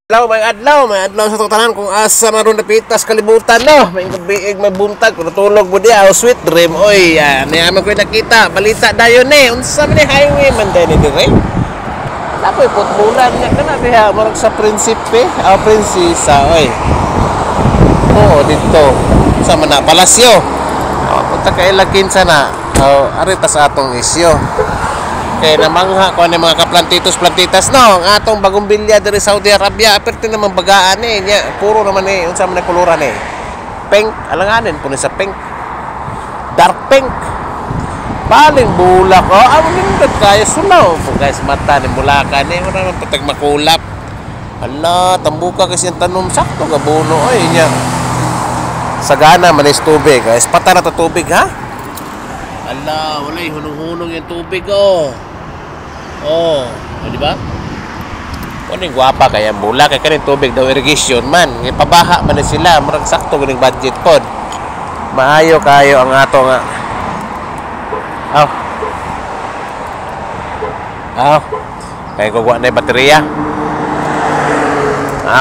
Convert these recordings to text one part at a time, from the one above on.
May adlaw sa tanan kung asa maron napitas kalibutan no. May gabiig may buntag kung natulog mo di sweet dream oy. Niyaman ko nakita balita dayon ni. Unsa man ni highway man day ni dire? Lapoy putbulan nya kana diha marag sa prinsipe, prinsesa oy. Oo dito sa man na palasyo. Punta kay Lakinsa na. Ari ta sa atong isyo. Kaya namangha ko ang mga kaplantitos-plantitas no, ang atong bagong bilya dari Saudi Arabia, aperti naman bagaan nya, puro naman unsa man kuluran pink, alanganin po ni sa pink, dark pink, paling bulak ang nindot kaya sunaw po guys, mata ni bulakan wala naman patag makulap, ala, tambuka kasi yung tanom, sakto ka buno, nya, sagana manis tubig, guys, pata na to tubig ha? Ala, walay hunong-hunong yung tubig di ba? Kuning guwapa kaya mula kay kaning tubig daw irrigation man, ipabaha man sila, murag sakto ganing budget pod. Maayo kayo ang ato nga. Kay kuha na baterya.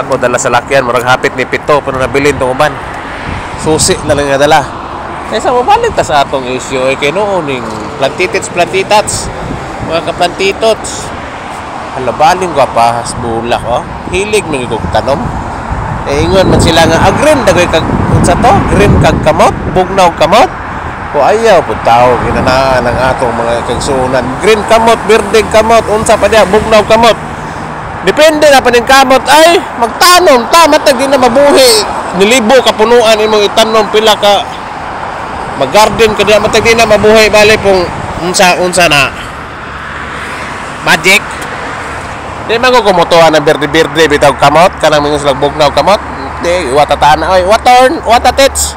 Ako dala sa lakyan, murag hapit ni pito pero nabilin tong uban. Susi na lang nga dala. Kaysa mabalik ta sa atong issue kay nooning plantitats mga kaplantitots halabaling gwapahas bulak hilig mga kog tanom ingon man sila nga green dagay kag unsa to green kag kamot bugnaw kamot o ayaw pud tao ginanaan ang atong mga kagsunan green kamot birdeg kamot unsa pa diha bugnaw kamot depende na pa ning kamot ay magtanom ta matag di na mabuhi nilibo ka punuan imong itanom pila ka mag-garden ka diya matag di na mabuhay bali pong unsa na magic di man ko kumutuhan ng berde-berde bitaw kamot kanang mga slag bugnaw kamot di watataan oy watatets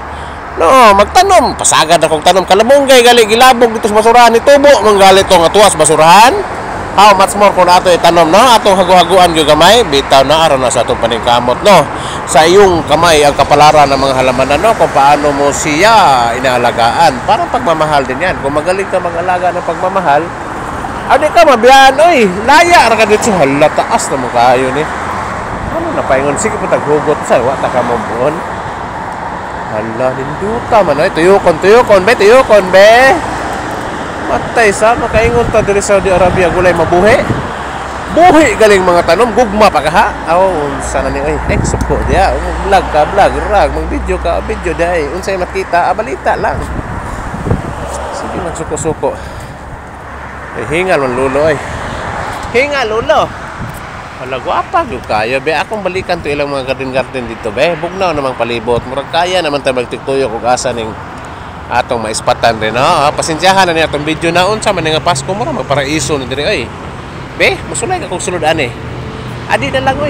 no magtanom pasagad akong tanom kalamunggay gali gilabog dito sa basurahan ni tubo manggali to nga tuwas basurahan how much more kung ato itanom no atong hagu-haguan gyud gamay bitaw na aron na sa atong paningkamot no sa iyong kamay ang kapalaran ng mga halamanan no kung paano mo siya inaalagaan parang pagmamahal din yan kung magaling ka mag-alaga ng pagmamahal adi ka mabiyan oy laya ra ka dito hala taas na mo kayo ni ano na paingon sige pud taghugot sa wa ta ka mo buon hala ninduta man oy tuyokon be matay sa makaingon ta diri sa Saudi Arabia gulay mabuhi buhi galing mga tanom gugma pa ka ha unsa na ni oy next ko dia vlog rag mag video dai unsay makita balita lang sige magsuko-suko hingal man lulo hingal lulo wala guwapa gyud kayo be akong balikan to ilang mga garden dito be bugnaw namang palibot murag kaya naman ta magtiktuyo kung asa ning atong maispatan rin pasensyahan na niya atong video na unsa man nga Pasko mo magparaiso na diri be musulay ka kung sulod ani adi na lang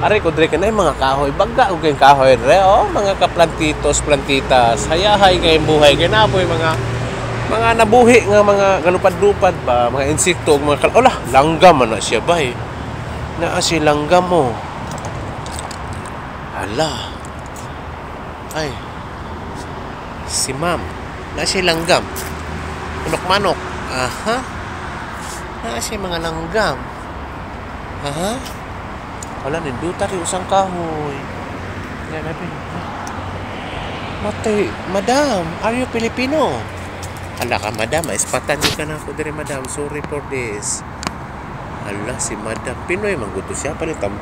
ari ko diri kanay mga kahoy bagga og kay kahoy re mga plantitas hayahay kay buhay kay napoy mga nabuhi nga mga galupad-lupad ba mga insekto ug mga langgam man na siya ba naa si langgam mo ala ay si ma'am na si langgam manok na si mga langgam wala ninduta rin usang kahoy matay madam are you Filipino ala ka madam ispatan di ka na ako diri madam sorry for this ala si madam Pinoy mangguto siya palitam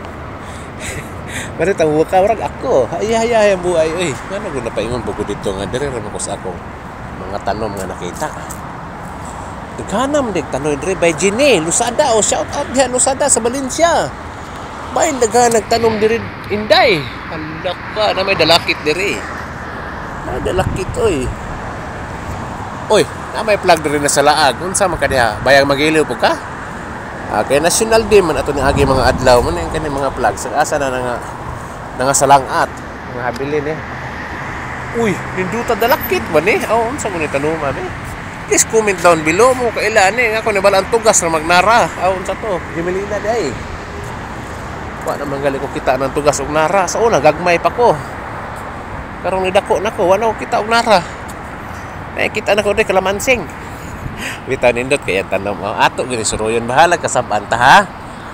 waka warag ako ay buhay ngano gud na paingon buko dito nga diri ra ko sa akong mga tanom nga nakita daghanam dig tanoy diri by Jenny Lusada shout out diha Lusada sa Valencia bay daghan nagtanom diri Inday hala ka na may dalakit diri oy na may plug diri na sa laag unsa man kaniya bayang magiliw po ka kay national day man ato ni agi mga adlaw man yung kani mga plug sa asa na nga salangat mga habilin uy ninduta dalakit man unsa mo ni tanuma please comment down below mo kailan ako ni balaan tugas na magnara unsa to Himelina day wa na manggali ko kita ng tugas og nara sa una gagmay pa ko karong nidako nako wala ko kita og nara kita na ko di kalamansing bitaw nindot kaya tanom ato gini suruyon bahala kasaban ta ha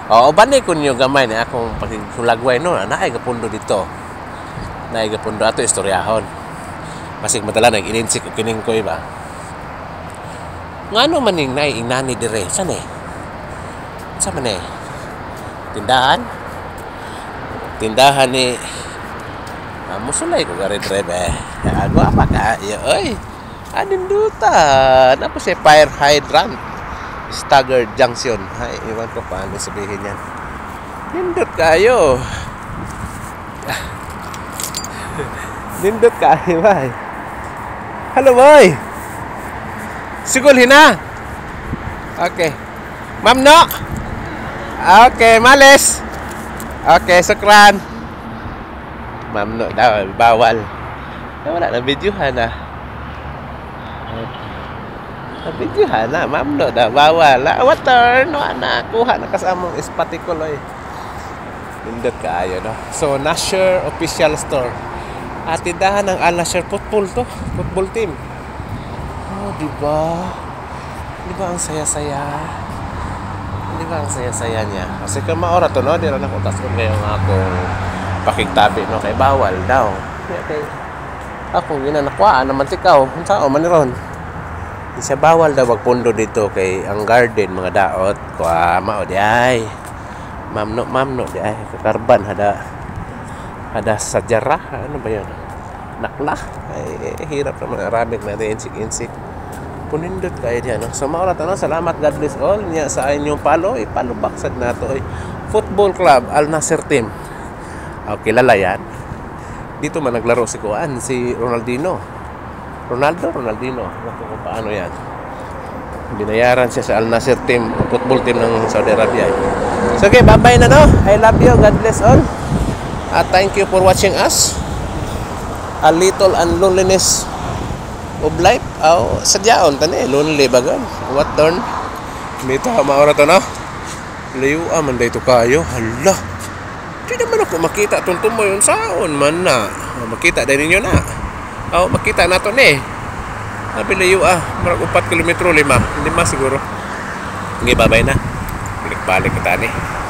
Oo, bani ko niyo gamay na akong pagsulagway no, naay gapundo dito. Naay gapundo ato istoryahon. Masig madala nag-ininsik o kining ko iba. Ngano man ning naay inani dire? Saan eh? Saan man eh? Tindahan? Tindahan ni musulay ko gari dire be. Ako apa ka? Oy. Anindutan. Apa si fire hydrant? Staggered junction. Ay, iwan ko paano sabihin yan. Nindot kayo. Nindot kayo, boy. Hello, boy. Sigul hina. Okay. Ma'am, no? Okay, malis. Okay, sukran. Ma'am, no daw. Bawal. Wala na videohan na. Videohan na, ma'am, no daw. Bawal. Water, no, anak. Kuha na kasamang ispatikuloy. Nindot kaayo, no? So, Nasher official store. At tindahan ng Al Nasher football to. Football team. Oh, diba? Diba ang saya-saya? Diba ang saya-saya niya? Kasi kung maora to, no? Di rin ako tas kung ngayong akong pakigtabi, no? Kay bawal daw. Okay. Ako, ginanakwaan naman tikaw. Ang sao, maniron. Di siya bawal daw magpundo dito kay ang garden, mga daot. Kwa, mao di ay. Mamno, di ay. Kakarban, hada sajara. Ano ba yun? Nakla. Ay, hirap naman. Aramik na rin, insik-insik. Punindot kayo diyan. No? So, maulat, ano? Salamat, God bless all. Niya sa inyong palo. Palubaksad na to. Football Club, Al Nasser Team. Kilala yan. Dito man naglaro si Kuan, si Ronaldinho. Ronaldinho. Kung paano yan. Binayaran siya sa Al Nasser team, football team ng Saudi Arabia. So okay, bye-bye na no. I love you. God bless all. Thank you for watching us. A little unloneliness of life. Sadyaon tani, lonely bagan. What turn? Dito maora to no. Layo man dito kayo. Hala. Di naman ako makita tuntum mo yun saon man na. Makita din ninyo na. Makita na to ni. Sabi layo marag 4 kilometro, 5 siguro. Sige, babay na. Balik-balik ka tani.